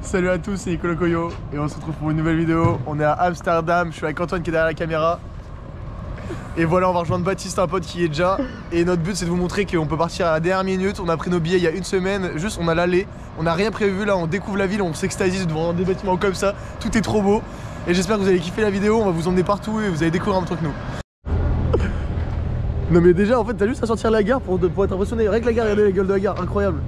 Salut à tous, c'est Nicolo Koyo et on se retrouve pour une nouvelle vidéo. On est à Amsterdam, je suis avec Antoine qui est derrière la caméra. Et voilà, on va rejoindre Baptiste, un pote qui y est déjà. Et notre but c'est de vous montrer qu'on peut partir à la dernière minute. On a pris nos billets il y a une semaine, juste on a l'aller. On n'a rien prévu là, on découvre la ville, on s'extasie devant des bâtiments comme ça. Tout est trop beau. Et j'espère que vous allez kiffer la vidéo, on va vous emmener partout et vous allez découvrir un truc que nous. Non mais déjà en fait t'as juste à sortir la gare pour être impressionné. Rien que la gare, regardez la gueule de la gare, incroyable.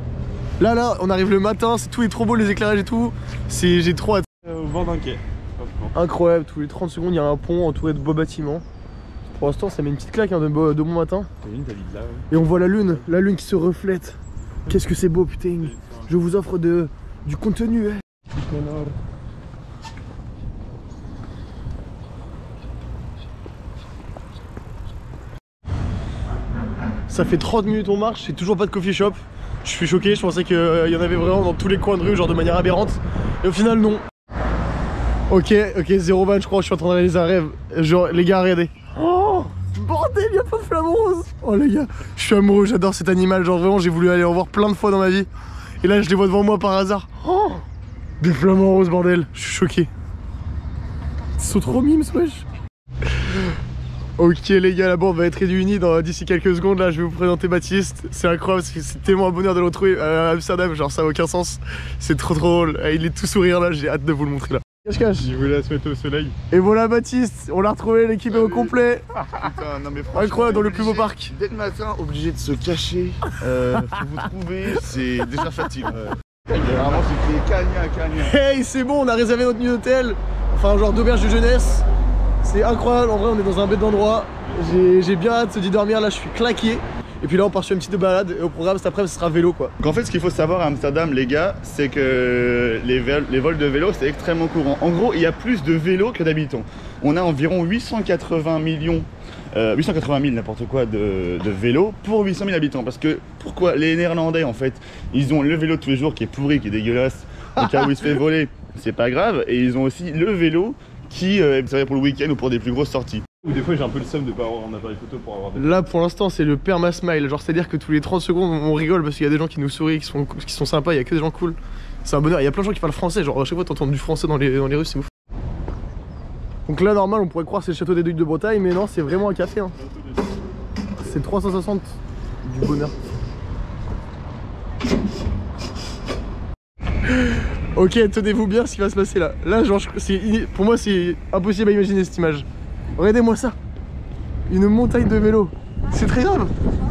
Là, on arrive le matin, tout est trop beau, les éclairages et tout. J'ai trop hâte. Au bord d'un quai. Incroyable, tous les 30 secondes il y a un pont entouré de beaux bâtiments. Pour l'instant ça met une petite claque hein, de bon matin. Et on voit la lune qui se reflète. Qu'est-ce que c'est beau putain. Je vous offre du contenu. Hein. Ça fait 30 minutes on marche, c'est toujours pas de coffee shop. Je suis choqué, je pensais qu'il y en avait vraiment dans tous les coins de rue, genre de manière aberrante. Et au final non. Ok, zéro van je crois, je suis en train de réaliser un rêve. Genre les gars regardez. Oh bordel, il y a pas de flamant rose. Oh les gars, je suis amoureux, j'adore cet animal. Genre vraiment j'ai voulu aller en voir plein de fois dans ma vie. Et là je les vois devant moi par hasard. Oh des flamants roses bordel, je suis choqué. Ils sont trop mimes wesh. Ok les gars, là-bas on va être réunis d'ici quelques secondes. Là je vais vous présenter Baptiste. C'est incroyable, c'est tellement un bonheur de le retrouver à Amsterdam. Genre ça n'a aucun sens. C'est trop drôle, il est tout sourire là, j'ai hâte de vous le montrer là. Cache. Je voulais se mettre au soleil. Et voilà Baptiste, on l'a retrouvé, l'équipe est au complet. Putain, non mais franchement, incroyable, dans le plus beau parc. Dès le matin, obligé de se cacher pour vous trouver, c'est déjà fatigant. Vraiment c'était cagna. Hey c'est bon, on a réservé notre nuit d'hôtel. Enfin genre d'auberge de jeunesse. C'est incroyable, en vrai on est dans un bête d'endroit. J'ai bien hâte d'y dormir, là je suis claqué. Et puis là on part sur une petite balade et au programme cet après-midi ce sera vélo quoi. Donc en fait ce qu'il faut savoir à Amsterdam les gars, c'est que les vols de vélo c'est extrêmement courant. En gros il y a plus de vélos que d'habitants. On a environ 880 000 n'importe quoi de vélos pour 800 000 habitants. Parce que pourquoi les Néerlandais en fait, ils ont le vélo de tous les jours qui est pourri, qui est dégueulasse, au cas où il se fait voler, c'est pas grave. Et ils ont aussi le vélo qui est servi pour le week-end ou pour des plus grosses sorties. Ou des fois j'ai un peu le seum de pas avoir un appareil photo pour avoir des... Là pour l'instant c'est le perma smile, genre c'est à dire que tous les 30 secondes on rigole parce qu'il y a des gens qui nous sourient, qui sont sympas, il y a que des gens cool. C'est un bonheur, il y a plein de gens qui parlent français, genre à chaque fois t'entends du français dans les rues, c'est ouf. Donc là normal on pourrait croire c'est le château des Ducs de Bretagne mais non c'est vraiment un café hein. C'est 360 du bonheur. Ok tenez-vous bien ce qui va se passer là. Là genre pour moi c'est impossible à imaginer cette image. Regardez-moi ça. Une montagne de vélos. C'est très grave.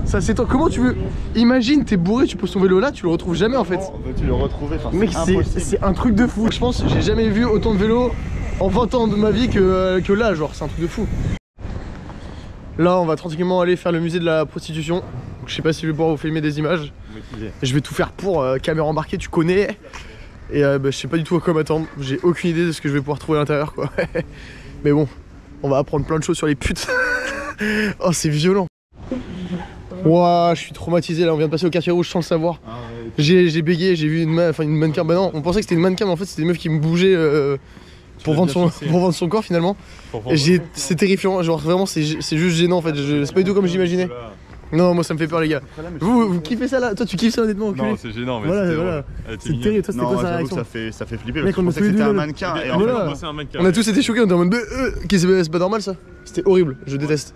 Ça c'est toi. Comment tu veux? Imagine t'es bourré, tu poses ton vélo là, tu le retrouves jamais en fait. Tu le retrouver, enfin, mec c'est un truc de fou. Je pense j'ai jamais vu autant de vélos en 20 ans de ma vie que là, genre c'est un truc de fou. Là on va tranquillement aller faire le musée de la prostitution. Donc, je sais pas si je vais pouvoir vous filmer des images. Je vais tout faire pour caméra embarquée, tu connais. Et je sais pas du tout à quoi m'attendre. J'ai aucune idée de ce que je vais pouvoir trouver à l'intérieur quoi. Mais bon, on va apprendre plein de choses sur les putes. Oh c'est violent. Ouah, je suis traumatisé là, on vient de passer au quartier rouge sans le savoir. J'ai bégayé, j'ai vu une mannequin. Bah non, on pensait que c'était une mannequin mais en fait c'était une meuf qui me bougeait pour vendre son corps finalement. Et c'est terrifiant, genre vraiment c'est juste gênant en fait, c'est pas du tout comme j'imaginais. Non moi ça me fait peur les gars. Vous kiffez ça là? Toi tu kiffes ça honnêtement? Non c'est gênant mais voilà. C'est terrible, toi c'était quoi sa réaction? Ça fait flipper parce que je pensais que c'était un mannequin. Et en fait, on a tous été choqués, on était en mode c'est pas normal ça. C'était horrible, je déteste.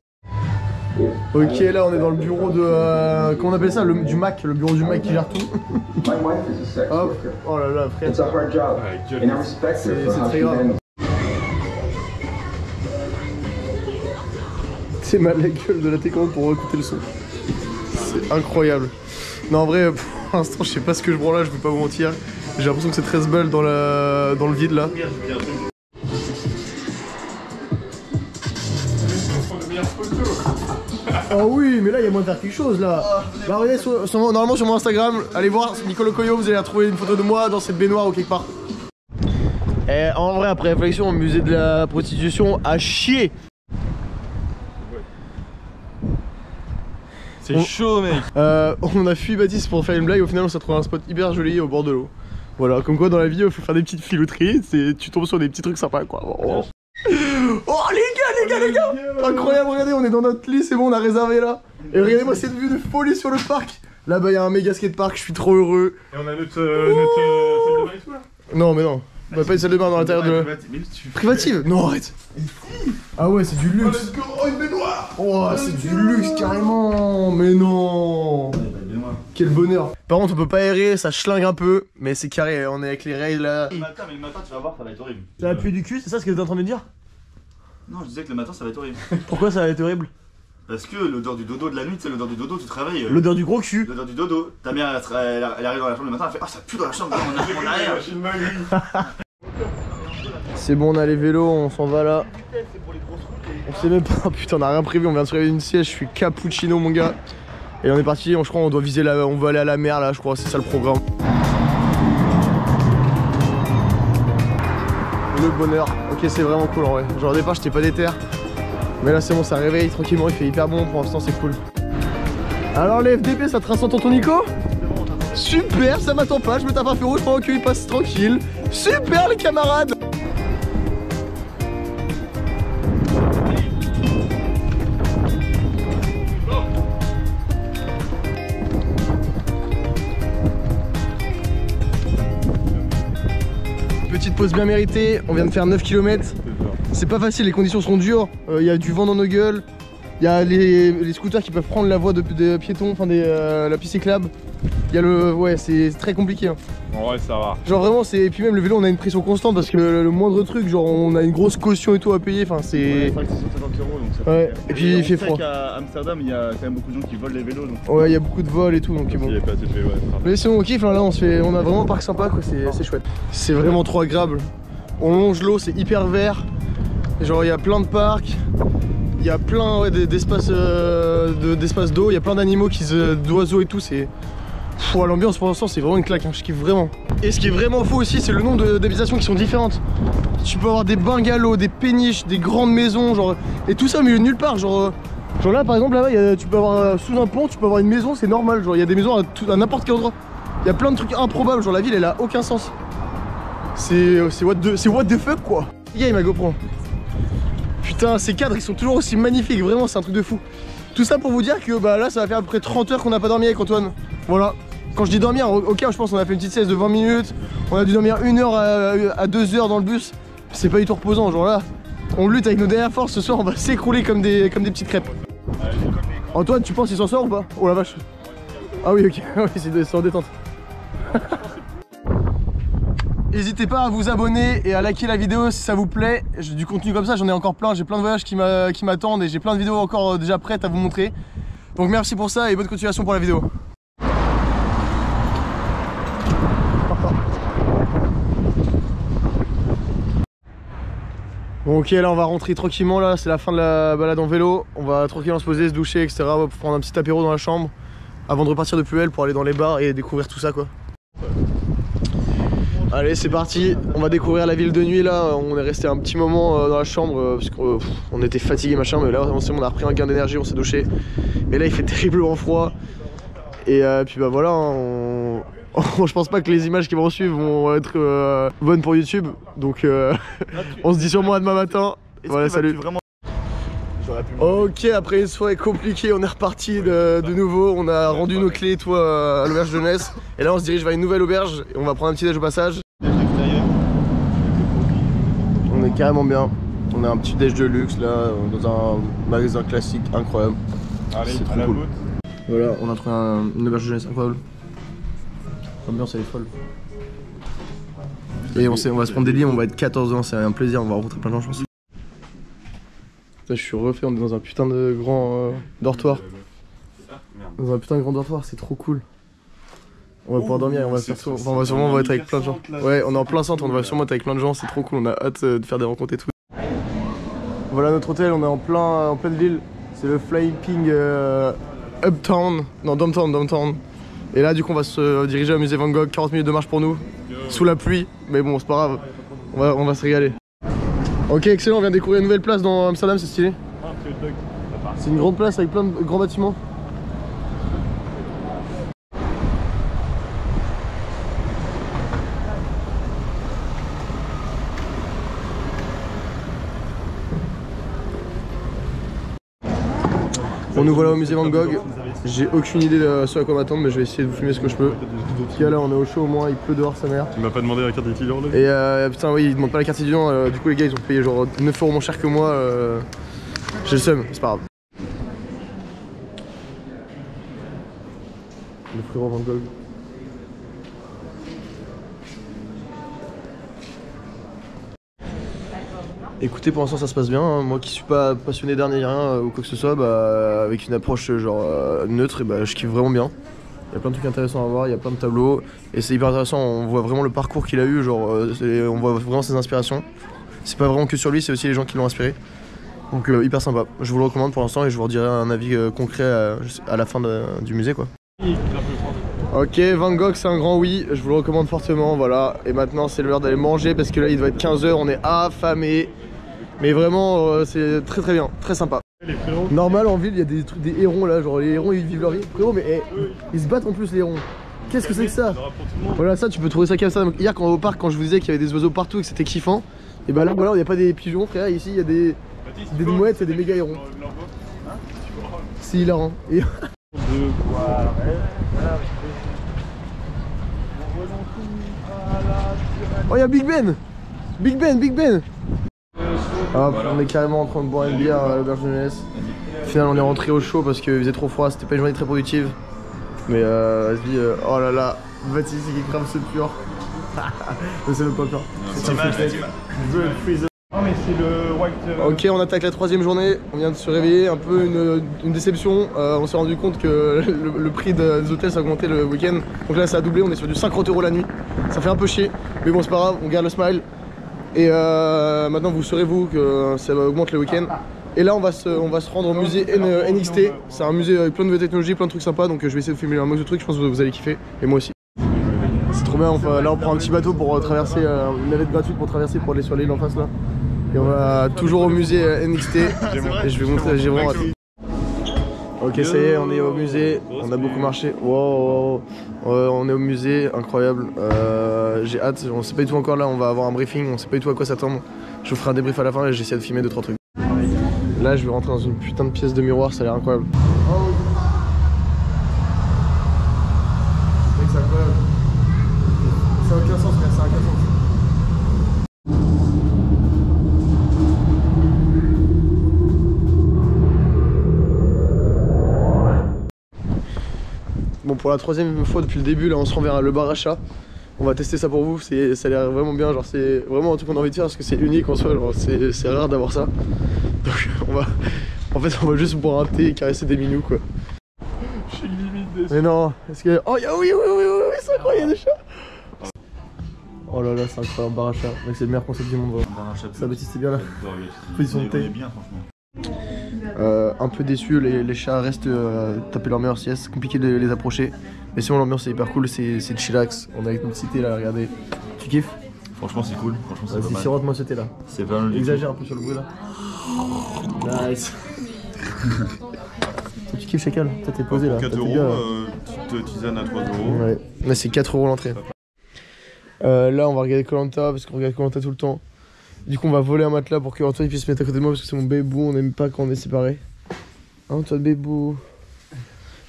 Ok là on est dans le bureau de... comment on appelle ça? Du Mac, le bureau du Mac qui gère tout. Hop. Oh là là frère. C'est très grave. C'est mal la gueule de la télécommande pour écouter le son. C'est incroyable. Non en vrai pour l'instant je sais pas ce que je branle là, je vais pas vous mentir. J'ai l'impression que c'est 13 balles dans le vide là. Oh oui mais là il y a moyen de faire quelque chose là. Bah regardez normalement sur mon Instagram, allez voir Nicolo Koyo, vous allez retrouver une photo de moi dans cette baignoire ou quelque part. Et en vrai après réflexion, le musée de la prostitution a chier. C'est chaud mec. On a fui Baptiste pour faire une blague, au final on s'est trouvé un spot hyper joli au bord de l'eau. Voilà, comme quoi dans la vie il faut faire des petites filouteries, tu tombes sur des petits trucs sympas quoi. Oh les gars, incroyable, regardez on est dans notre lit, c'est bon on a réservé là. Et regardez-moi cette vue de folie sur le parc. Là-bas il y a un méga skatepark, je suis trop heureux. Et on a notre salle de bain et tout là. Non, mais non. On va pas une salle de bain dans l'intérieur de. Privative? Non, arrête. Ah ouais, c'est du luxe. Oh, une baignoire. Oh, c'est du luxe carrément. Mais non. Quel bonheur. Par contre, on peut pas aérer, ça schlingue un peu, mais c'est carré, on est avec les règles là. Le matin, tu vas voir, ça va être horrible. Ça va puer du cul, c'est ça ce que t'es en train de dire? Non, je disais que le matin, ça va être horrible. Pourquoi ça va être horrible? Parce que l'odeur du dodo de la nuit, c'est l'odeur du dodo, tu travailles. L'odeur du gros cul. L'odeur du dodo. Ta mère, elle arrive dans la chambre le matin, elle fait ah, ça pue dans la chambre, on arrive. C'est bon, on a les vélos, on s'en va là. On sait même pas, putain, on a rien prévu, on vient de se réveiller d'une sieste, je suis cappuccino mon gars. Et on est parti, je crois on doit viser là, on va aller à la mer là, je crois, c'est ça le programme. Le bonheur, ok c'est vraiment cool en vrai. Genre au départ j'étais pas déter. Mais là c'est bon, ça réveille tranquillement, il fait hyper bon, pour l'instant c'est cool. Alors les FDP ça te rassent ton Nico? Super, ça m'attend pas, je me tape un feu rouge pendant qu'il passe tranquille. Super les camarades. Petite pause bien méritée, on vient de faire 9 km. C'est pas facile, les conditions sont dures, y a du vent dans nos gueules. Il y a les scooters qui peuvent prendre la voie de piétons, enfin la piste cyclable. Il y a le... Ouais, c'est très compliqué. Hein. En vrai, ça va. Genre vraiment, c'est... Et puis même le vélo, on a une pression constante parce que le moindre truc, genre on a une grosse caution et tout à payer, enfin c'est... Ouais, c'est vrai que c'est 150 €, donc ça ouais, et puis il fait froid. À Amsterdam, il y a quand même beaucoup de gens qui volent les vélos. Donc... Ouais, il y a beaucoup de vols et tout, donc bon. Il y a pas assez de vélo, Mais sinon on kiffe, là on a vraiment un parc sympa, quoi, c'est chouette. C'est vraiment trop agréable. On longe l'eau, c'est hyper vert. Et genre il y a plein de parcs. Il y a plein d'espaces d'eau, il y a plein d'animaux, d'oiseaux et tout, c'est... L'ambiance pour l'instant c'est vraiment une claque, hein. Je kiffe vraiment. Et ce qui est vraiment fou aussi c'est le nombre d'habitations qui sont différentes. Tu peux avoir des bungalows, des péniches, des grandes maisons, genre... Et tout ça au milieu de nulle part, genre là par exemple là-bas tu peux avoir sous un pont, tu peux avoir une maison, c'est normal, genre il y a des maisons à n'importe quel endroit. Il y a plein de trucs improbables, genre la ville elle a aucun sens. C'est what the fuck quoi. Les gars, il m'a GoPro. Putain, ces cadres ils sont toujours aussi magnifiques, vraiment c'est un truc de fou. Tout ça pour vous dire que bah là ça va faire à peu près 30 heures qu'on n'a pas dormi avec Antoine. Voilà. Quand je dis dormir, ok je pense qu'on a fait une petite sieste de 20 minutes. On a dû dormir 1 heure à 2 heures dans le bus. C'est pas du tout reposant, genre là. On lutte avec nos dernières forces, ce soir on va s'écrouler comme des petites crêpes. Antoine, tu penses qu'il s'en sort ou pas? Oh la vache. Ah oui ok, oui c'est en détente. N'hésitez pas à vous abonner et à liker la vidéo si ça vous plaît. J'ai du contenu comme ça, j'en ai encore plein, j'ai plein de voyages qui m'attendent et j'ai plein de vidéos encore déjà prêtes à vous montrer. Donc merci pour ça et bonne continuation pour la vidéo. Bon ok, là on va rentrer tranquillement, là c'est la fin de la balade en vélo. On va tranquillement se poser, se doucher etc, on va prendre un petit apéro dans la chambre avant de repartir de plus belle pour aller dans les bars et découvrir tout ça quoi. Allez c'est parti, on va découvrir la ville de nuit là, on est resté un petit moment dans la chambre parce qu'on était fatigué machin, mais là on a repris un gain d'énergie, on s'est douché. Mais là il fait terriblement froid. Et puis bah voilà, hein, je pense pas que les images qui vont suivre vont être bonnes pour YouTube. Donc on se dit sûrement à demain matin. Voilà, salut. Ok, après une soirée compliquée, on est reparti de nouveau. On a rendu nos clés toi à l'auberge jeunesse. Et là on se dirige vers une nouvelle auberge et on va prendre un petit déj au passage. On est carrément bien. On a un petit déj de luxe là, dans un magasin classique incroyable. Allez, à la côte. Voilà, on a trouvé une auberge jeunesse incroyable. L'ambiance elle est folle. Et on va se prendre des lits, on va être 14 ans, c'est un plaisir, on va rencontrer plein de gens je pense. Là, je suis refait, on est dans un putain de grand dortoir. Dans un putain de grand dortoir, c'est trop cool. On va pouvoir dormir et on va faire on va sûrement être avec plein de gens. Ouais, on est en plein centre, on va sûrement être avec plein de gens, c'est trop cool, on a hâte de faire des rencontres et tout. Voilà notre hôtel, on est en pleine ville. C'est le Flying Uptown, non Downtown. Et là du coup on va se diriger au musée Van Gogh, 40 minutes de marche pour nous, sous la pluie, mais bon c'est pas grave, on va se régaler. Ok excellent, on vient de découvrir une nouvelle place dans Amsterdam, c'est stylé. C'est une grande place avec plein de grands bâtiments. Bon, nous voilà au musée Van Gogh. J'ai aucune idée de ce à quoi m'attendre, mais je vais essayer de vous filmer ce que je peux. En tout cas, là, on est au chaud au moins, il pleut dehors, sa mère. Tu m'as pas demandé la carte d'étudiant là? Et putain, oui, ils demandent pas la carte étudiant. Du coup, les gars, ils ont payé genre 9 € moins cher que moi. J'ai le seum, c'est pas grave. Le frérot Van Gogh. Écoutez, pour l'instant ça se passe bien, hein. Moi qui suis pas passionné d'art ni rien ou quoi que ce soit, bah, avec une approche genre neutre, et bah, je kiffe vraiment bien. Il y a plein de trucs intéressants à voir, il y a plein de tableaux, et c'est hyper intéressant, on voit vraiment le parcours qu'il a eu, genre on voit vraiment ses inspirations. C'est pas vraiment que sur lui, c'est aussi les gens qui l'ont inspiré. Donc hyper sympa, je vous le recommande pour l'instant et je vous redirai un avis concret à la fin du musée quoi. Ok, Van Gogh c'est un grand oui, je vous le recommande fortement, voilà. Et maintenant c'est l'heure d'aller manger parce que là il doit être 15 h, on est affamé. Mais vraiment c'est très très bien, très sympa. Normal en ville il y a des trucs, des hérons là, genre les hérons ils vivent leur vie. Frérot mais ils se battent en plus les hérons. Qu'est-ce que c'est que ça? Voilà, ça tu peux trouver ça comme ça. Donc, hier au parc quand je vous disais qu'il y avait des oiseaux partout et que c'était kiffant, et bah là voilà il n'y a pas des pigeons frère, ici il y a des mouettes et des méga hérons. C'est hilarant. Et... Oh y'a Big Ben! Big Ben! Big Ben! Hop, voilà. On est carrément en train de boire une bière à l'auberge de jeunesse. Au final on est rentré au chaud parce qu'il faisait trop froid, c'était pas une journée très productive. Mais vas-y, oh là là, Baptiste qui crame ce pur. C'est même pas pur. C'est un Non mais c'est le white... Ok, on attaque la 3e journée, on vient de se réveiller, un peu une déception. On s'est rendu compte que le prix des hôtels s'est augmenté le week-end. Donc là ça a doublé, on est sur du 50 € la nuit. Ça fait un peu chier, mais bon c'est pas grave, on garde le smile. Et maintenant vous saurez vous que ça augmente le week-end. Et là on va se rendre au musée NXT. C'est un musée avec plein de nouvelles technologies, plein de trucs sympas. Donc je vais essayer de filmer un max de trucs, je pense que vous allez kiffer. Et moi aussi. C'est trop bien, enfin, là on prend un petit bateau pour traverser, une navette gratuite pour traverser pour aller sur l'île en face là. Et on va toujours au musée NXT. Et je vais montrer, j'ai vraiment hâte. Ok ça y est, on est au musée, on a beaucoup marché. Wow, on est au musée, incroyable. J'ai hâte, on sait pas du tout encore là, on va avoir un briefing, on sait pas du tout à quoi s'attendre. Je vous ferai un débrief à la fin et j'essaie de filmer 2-3 trucs. Là je vais rentrer dans une putain de pièce de miroir, ça a l'air incroyable. Mec c'est incroyable. Ça n'a aucun sens frère, ça n'a aucun sens. Bon pour la 3e fois depuis le début là on se rend vers le bar à chat. On va tester ça pour vous, ça a l'air vraiment bien, genre c'est vraiment un truc qu'on a envie de faire parce que c'est unique en soi, c'est rare d'avoir ça. Donc on va juste boire un thé et caresser des minous quoi. Je suis limite déçu. Mais non, est-ce que... Oh oui, c'est incroyable, il y a des chats. Oh là là, c'est incroyable, bar à chat. Mec, c'est le meilleur concept du monde vraiment. Ça Baptiste c'est bien là. Position de thé. Un peu déçu, les chats restent taper leur meilleure sieste, c'est compliqué de les approcher. Mais sinon l'ambiance est hyper cool, c'est chillax, on est avec notre cité là, regardez. Tu kiffes? Franchement c'est cool, franchement c'est pas Vas-y, mal. sirote-moi ce thé là. C'est vraiment Exagère un peu sur le bruit là. Nice. Tu kiffes Chacal? Toi t'es posé là. 4 €, petite tisane à 3 €. Ouais, là c'est 4 € l'entrée. Là on va regarder Koh-Lanta parce qu'on regarde Koh-Lanta tout le temps. Du coup on va voler un matelas pour que Antoine puisse se mettre à côté de moi parce que c'est mon bébou, on n'aime pas quand on est séparés. Hein Antoine bébou.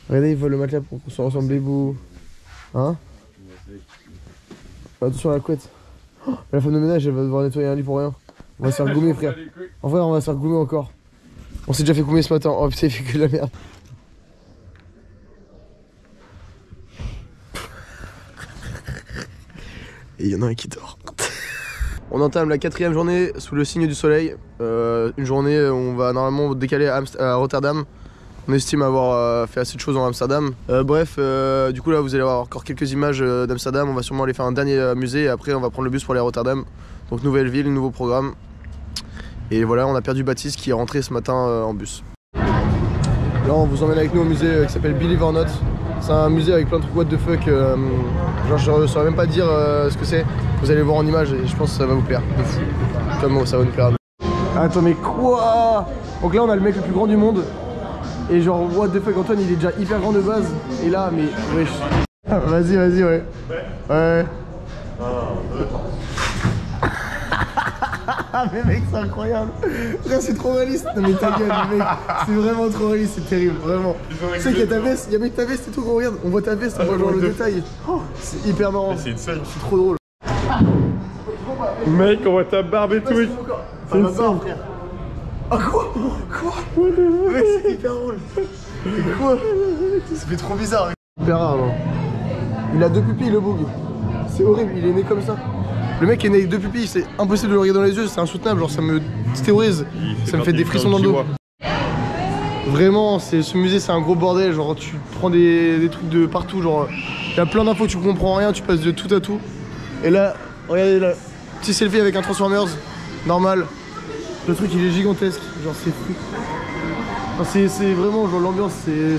Regardez il vole le matelas pour qu'on se ressemble bébou. Hein? Attention à la couette. Oh, la femme de ménage elle va devoir nettoyer un lit pour rien. On va se faire gommer frère. En vrai on va se faire gommer encore. On s'est déjà fait gommer ce matin, oh putain il fait que de la merde. Et il y en a un qui dort. On entame la 4e journée sous le signe du soleil. Une journée où on va normalement décaler à Rotterdam. On estime avoir fait assez de choses en Amsterdam. Bref, du coup là vous allez avoir encore quelques images d'Amsterdam. On va sûrement aller faire un dernier musée et après on va prendre le bus pour aller à Rotterdam. Donc nouvelle ville, nouveau programme. Et voilà, on a perdu Baptiste qui est rentré ce matin en bus. Là on vous emmène avec nous au musée qui s'appelle Believe or Not. C'est un musée avec plein de trucs what the fuck. Genre je ne saurais même pas dire ce que c'est. Vous allez voir en image et je pense que ça va vous plaire. De fou. Comme moi ça va nous plaire. Attends mais quoi? Donc là on a le mec le plus grand du monde. Et genre what the fuck, Antoine il est déjà hyper grand de base. Et là mais wesh. Vas-y ouais. Ouais. Mais mec, c'est incroyable. Frère, c'est trop réaliste. Non mais ta gueule, mec. C'est vraiment trop réaliste, c'est terrible, vraiment. Tu sais qu'il y a ta veste, il y a ta veste et tout, regarde. On voit ta veste, on voit genre le détail. Oh, c'est hyper marrant. C'est une scène. C'est trop drôle. Mec, on voit ta barbe et tout. C'est une barbe, frère. Ah quoi? Mec, c'est hyper drôle. Quoi? Ça fait trop bizarre. Hyper rare, non? Il a deux pupilles, le boug. C'est horrible, il est né comme ça. Le mec est né avec deux pupilles, c'est impossible de le regarder dans les yeux, c'est insoutenable, genre ça me terrorise, ça me fait des frissons dans le dos. Vraiment, ce musée c'est un gros bordel, genre tu prends des trucs de partout, genre il y a plein d'infos, tu comprends rien, tu passes de tout à tout. Et là, regardez là, petit selfie avec un Transformers, normal. Le truc il est gigantesque, genre c'est fou. C'est vraiment, genre l'ambiance,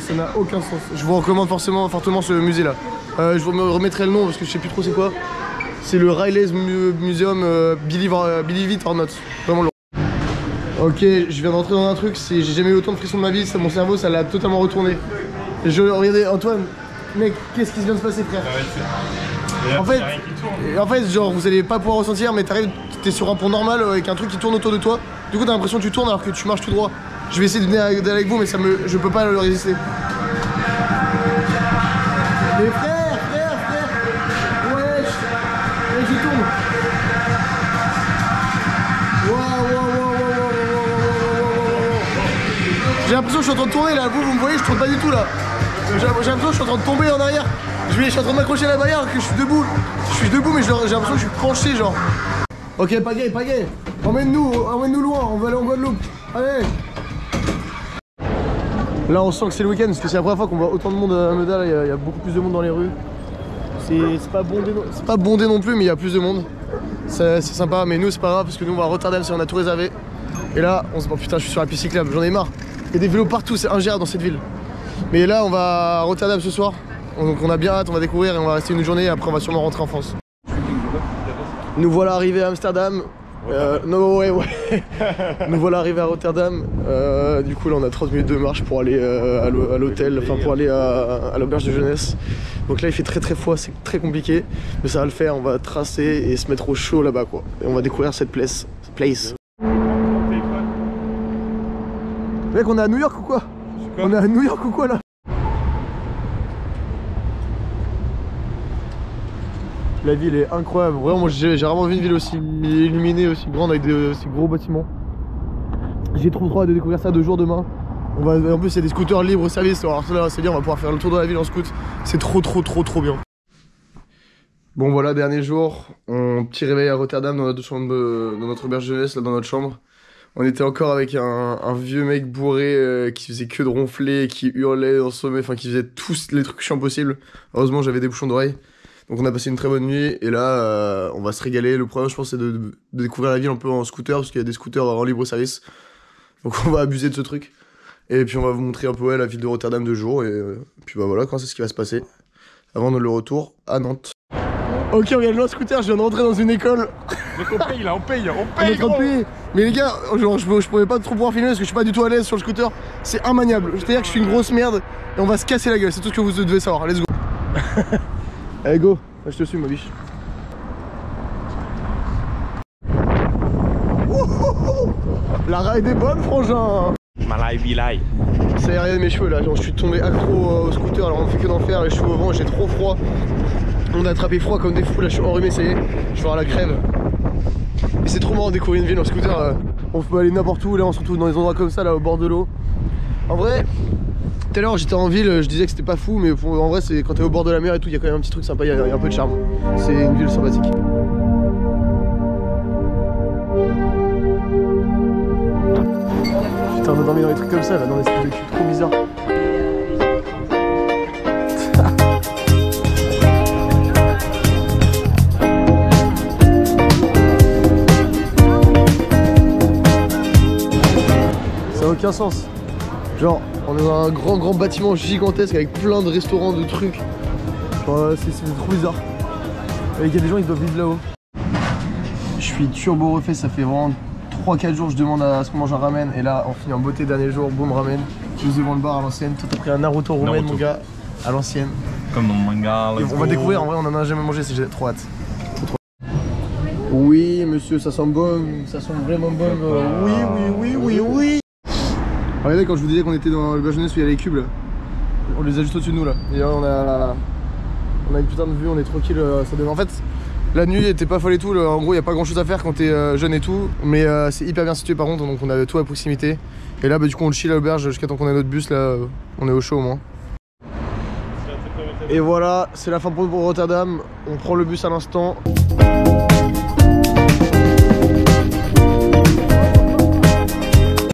ça n'a aucun sens. Je vous recommande fortement ce musée là. Je vous remettrai le nom parce que je sais plus trop c'est quoi. C'est le Riley's Museum Believe It or Not. Vraiment lourd. Ok, je viens d'entrer dans un truc, j'ai jamais eu autant de frissons de ma vie, mon cerveau ça l'a totalement retourné. Regardez Antoine, mec, qu'est-ce qui vient de se passer frère? En fait, genre vous allez pas pouvoir ressentir, mais t'es sur un pont normal avec un truc qui tourne autour de toi. Du coup t'as l'impression que tu tournes alors que tu marches tout droit. Je vais essayer de venir avec vous, mais je peux pas le résister. Mais frère, wesh, j'y tourne. J'ai l'impression que je suis en train de tourner là, vous me voyez, je tourne pas du tout là. J'ai l'impression que je suis en train de tomber en arrière. Je suis en train de m'accrocher à la barrière alors que je suis debout. Je suis debout mais j'ai l'impression que je suis penché genre. Ok, Pagaille, emmène-nous loin, on va aller en Guadeloupe. Allez. Là on sent que c'est le week-end parce que c'est la première fois qu'on voit autant de monde à Meudal, il y a beaucoup plus de monde dans les rues. C'est pas bondé non plus mais il y a plus de monde. C'est sympa mais nous c'est pas grave parce que nous on va à Rotterdam si on a tout réservé. Et là on se dit oh, putain je suis sur la piste cyclable, j'en ai marre. Il y a des vélos partout, c'est ingérable dans cette ville. Mais là on va à Rotterdam ce soir. Donc on a bien hâte, on va découvrir et on va rester une journée et après on va sûrement rentrer en France. Nous voilà arrivés à Amsterdam. Ouais. Nous voilà arrivés à Rotterdam. Du coup là on a 30 minutes de marche pour aller à l'hôtel, enfin pour aller à l'auberge de jeunesse. Donc là il fait très froid, c'est très compliqué. Mais ça va le faire, on va tracer et se mettre au chaud là-bas quoi. Et on va découvrir cette place. Mec on est à New York ou quoi? On est à New York ou quoi là? La ville est incroyable, vraiment j'ai vraiment vu une ville aussi illuminée, aussi grande avec aussi gros bâtiments. J'ai trop hâte de découvrir ça 2 jours demain. En plus il y a des scooters libres service, alors là c'est bien, on va pouvoir faire le tour de la ville en scoot. C'est trop bien. Bon voilà, dernier jour, petit réveil à Rotterdam dans notre auberge jeunesse, là dans notre chambre. On était encore avec un vieux mec bourré qui faisait que de ronfler, qui hurlait dans le sommeil, enfin qui faisait tous les trucs chiants possibles. Heureusement j'avais des bouchons d'oreilles. Donc on a passé une très bonne nuit et là on va se régaler. Le problème je pense c'est de découvrir la ville un peu en scooter parce qu'il y a des scooters en libre service. Donc on va abuser de ce truc. Et puis on va vous montrer un peu la ville de Rotterdam de jour et puis bah voilà quand c'est ce qui va se passer avant le retour à Nantes. Ok on regarde le scooter, je viens de rentrer dans une école. Donc on paye là, on paye gros. Mais les gars, genre, je pourrais pas trop pouvoir filmer parce que je suis pas du tout à l'aise sur le scooter. C'est immaniable, c'est-à-dire que je suis une grosse merde et on va se casser la gueule, c'est tout ce que vous devez savoir, let's go. Allez go, je te suis ma biche. La ride est bonne frangin. Malai. Ça y est, regardez mes cheveux là, genre, je suis tombé accro au scooter, alors on fait que d'en faire, les cheveux au vent, j'ai trop froid. On a attrapé froid comme des fous, là je suis enrhumé, ça y est, je vais avoir la crève. Et c'est trop marrant de découvrir une ville en scooter, on peut aller n'importe où, là on se retrouve dans des endroits comme ça, là au bord de l'eau. En vrai, tout à l'heure j'étais en ville, je disais que c'était pas fou, mais en vrai c'est quand t'es au bord de la mer et tout, il y a quand même un petit truc sympa, il y a un peu de charme. C'est une ville sympathique. Putain, on a dormi dans des trucs comme ça, là, dans des trucs de cul trop bizarres. Ça n'a aucun sens. Genre, on est dans un grand bâtiment gigantesque avec plein de restaurants, de trucs. C'est trop bizarre. Et il y a des gens qui doivent vivre là-haut. Je suis turbo refait, ça fait vraiment 3-4 jours je demande à ce qu'on mange un ramen. Et là, on finit en beauté, dernier jour, boum, ramen. Je vous ai devant le bar à l'ancienne. Toi, t'as pris un Naruto roumain, mon gars, à l'ancienne. Comme dans le manga. On va découvrir, en vrai, on en a jamais mangé, j'ai trop hâte. Oui, monsieur, ça sent bon, ça sent vraiment bon. Oui. Regardez, quand je vous disais qu'on était dans le Bergenès où il y a les cubes là, on les a juste au-dessus de nous là. Et là, on a une putain de vue, on est tranquille. En fait, la nuit était pas folle et tout. En gros, il n'y a pas grand chose à faire quand t'es jeune et tout. Mais c'est hyper bien situé par contre, donc on a tout à proximité. Et là, bah, du coup, on chill à l'auberge jusqu'à temps qu'on ait notre bus. Là, on est au chaud au moins. Et voilà, c'est la fin pour Rotterdam. On prend le bus à l'instant.